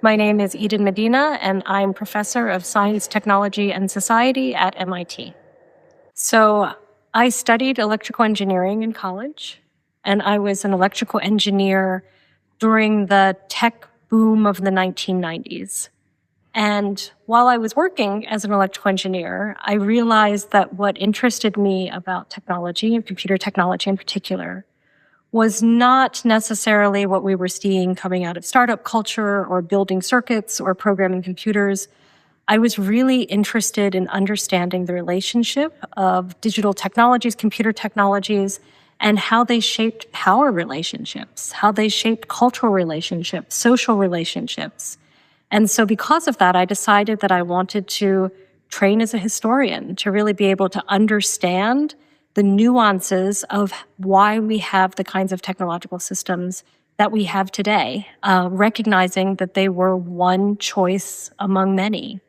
My name is Eden Medina, and I'm professor of science, technology, and society at MIT. So I studied electrical engineering in college, and I was an electrical engineer during the tech boom of the 1990s. And while I was working as an electrical engineer, I realized that what interested me about technology, and computer technology in particular, was not necessarily what we were seeing coming out of startup culture or building circuits or programming computers. I was really interested in understanding the relationship of digital technologies, computer technologies, and how they shaped power relationships, how they shaped cultural relationships, social relationships. And so because of that, I decided that I wanted to train as a historian to really be able to understand the nuances of why we have the kinds of technological systems that we have today, recognizing that they were one choice among many.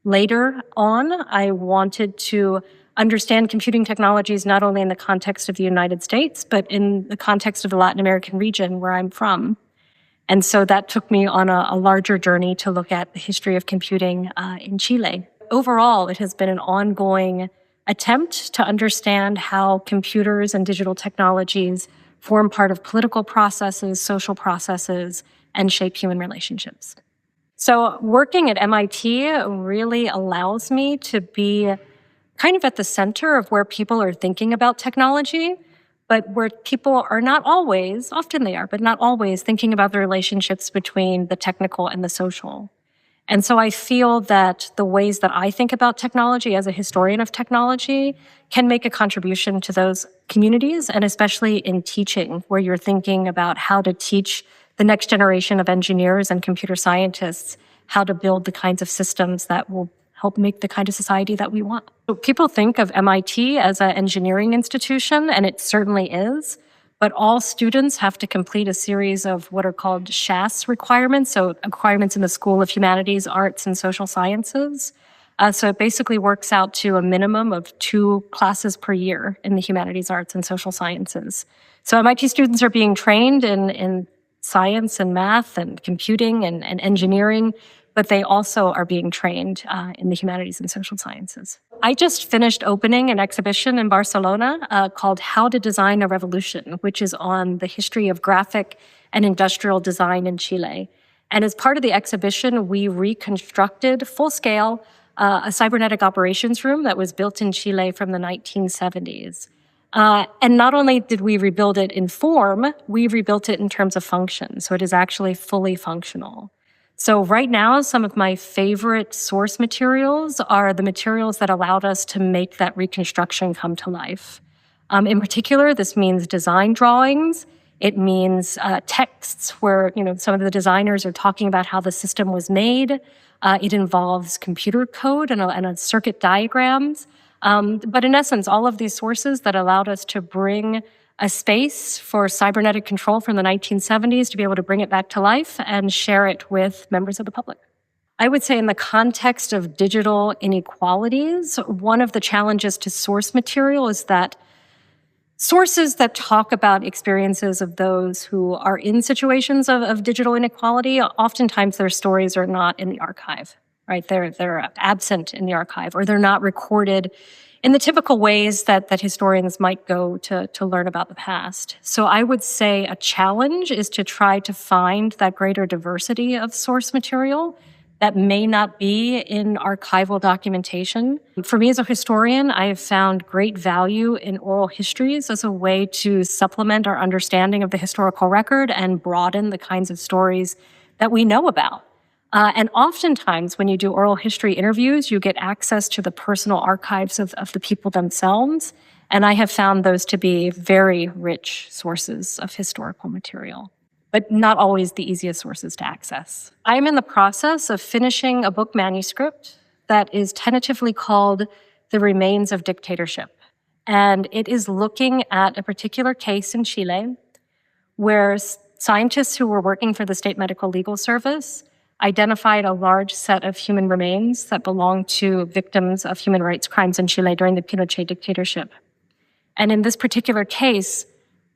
Later on, I wanted to understand computing technologies not only in the context of the United States, but in the context of the Latin American region where I'm from. And so that took me on a larger journey to look at the history of computing in Chile. Overall, it has been an ongoing attempt to understand how computers and digital technologies form part of political processes, social processes, and shape human relationships. So working at MIT really allows me to be kind of at the center of where people are thinking about technology, but where people are not always, often they are, but not always thinking about the relationships between the technical and the social. And so I feel that the ways that I think about technology as a historian of technology can make a contribution to those communities, and especially in teaching, where you're thinking about how to teach the next generation of engineers and computer scientists how to build the kinds of systems that will help make the kind of society that we want. So people think of MIT as an engineering institution, and it certainly is. But all students have to complete a series of what are called SHAS requirements, so requirements in the School of Humanities, Arts, and Social Sciences. So it basically works out to a minimum of 2 classes per year in the humanities, arts, and social sciences. So MIT students are being trained in science and math and computing and engineering, but they also are being trained in the humanities and social sciences. I just finished opening an exhibition in Barcelona called How to Design a Revolution, which is on the history of graphic and industrial design in Chile. And as part of the exhibition, we reconstructed full-scale a cybernetic operations room that was built in Chile from the 1970s. And not only did we rebuild it in form, we rebuilt it in terms of function. So it is actually fully functional. So right now, some of my favorite source materials are the materials that allowed us to make that reconstruction come to life. In particular, this means design drawings. It means texts where some of the designers are talking about how the system was made. It involves computer code and circuit diagrams. But in essence, all of these sources that allowed us to bring a space for cybernetic control from the 1970s to be able to bring it back to life and share it with members of the public. I would say in the context of digital inequalities, one of the challenges to source material is that sources that talk about experiences of those who are in situations of digital inequality, oftentimes their stories are not in the archive, right? They're absent in the archive, or they're not recorded in the typical ways that historians might go to learn about the past. So I would say a challenge is to try to find that greater diversity of source material that may not be in archival documentation. For me as a historian, I have found great value in oral histories as a way to supplement our understanding of the historical record and broaden the kinds of stories that we know about. And oftentimes, when you do oral history interviews, you get access to the personal archives of the people themselves. And I have found those to be very rich sources of historical material, but not always the easiest sources to access. I'm in the process of finishing a book manuscript that is tentatively called The Remains of Dictatorship. And it is looking at a particular case in Chile where scientists who were working for the State Medical Legal Service identified a large set of human remains that belonged to victims of human rights crimes in Chile during the Pinochet dictatorship. And in this particular case,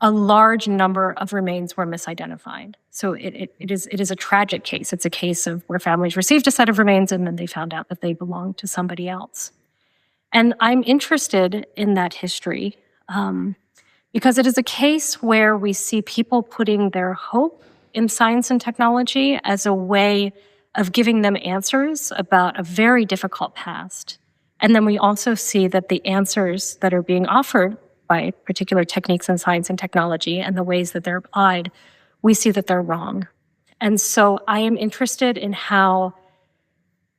a large number of remains were misidentified. So it is a tragic case. It's a case of where families received a set of remains and then they found out that they belonged to somebody else. And I'm interested in that history because it is a case where we see people putting their hope in science and technology as a way of giving them answers about a very difficult past. And then we also see that the answers that are being offered by particular techniques in science and technology and the ways that they're applied, we see that they're wrong. And so I am interested in how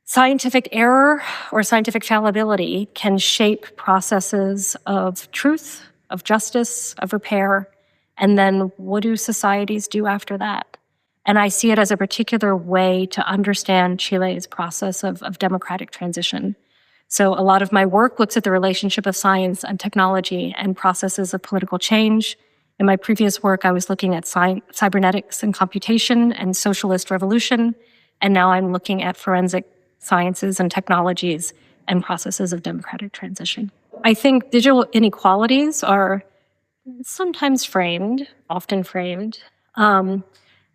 scientific error or scientific fallibility can shape processes of truth, of justice, of repair, and then what do societies do after that? And I see it as a particular way to understand Chile's process of democratic transition. So a lot of my work looks at the relationship of science and technology and processes of political change. In my previous work, I was looking at cybernetics and computation and socialist revolution. And now I'm looking at forensic sciences and technologies and processes of democratic transition. I think digital inequalities are sometimes framed, often framed,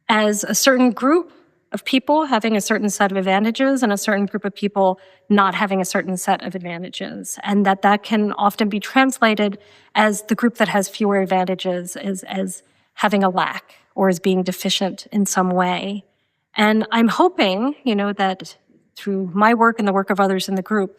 as a certain group of people having a certain set of advantages and a certain group of people not having a certain set of advantages. And that can often be translated as the group that has fewer advantages as having a lack or as being deficient in some way. And I'm hoping, that through my work and the work of others in the group,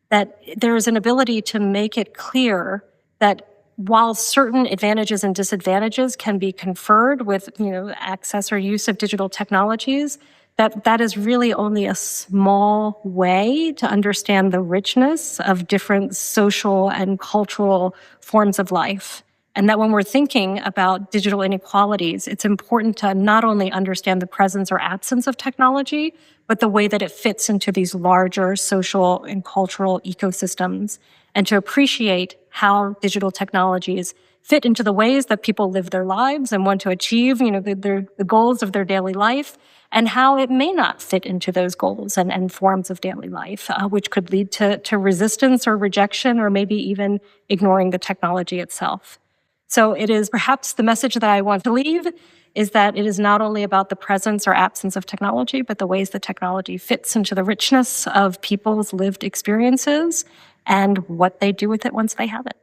that there is an ability to make it clear that while certain advantages and disadvantages can be conferred with, access or use of digital technologies, that is really only a small way to understand the richness of different social and cultural forms of life. And that when we're thinking about digital inequalities, it's important to not only understand the presence or absence of technology, but the way that it fits into these larger social and cultural ecosystems, and to appreciate how digital technologies fit into the ways that people live their lives and want to achieve, the goals of their daily life, and how it may not fit into those goals and forms of daily life, which could lead to resistance or rejection, or maybe even ignoring the technology itself. So it is perhaps the message that I want to leave is that it is not only about the presence or absence of technology, but the ways that technology fits into the richness of people's lived experiences and what they do with it once they have it.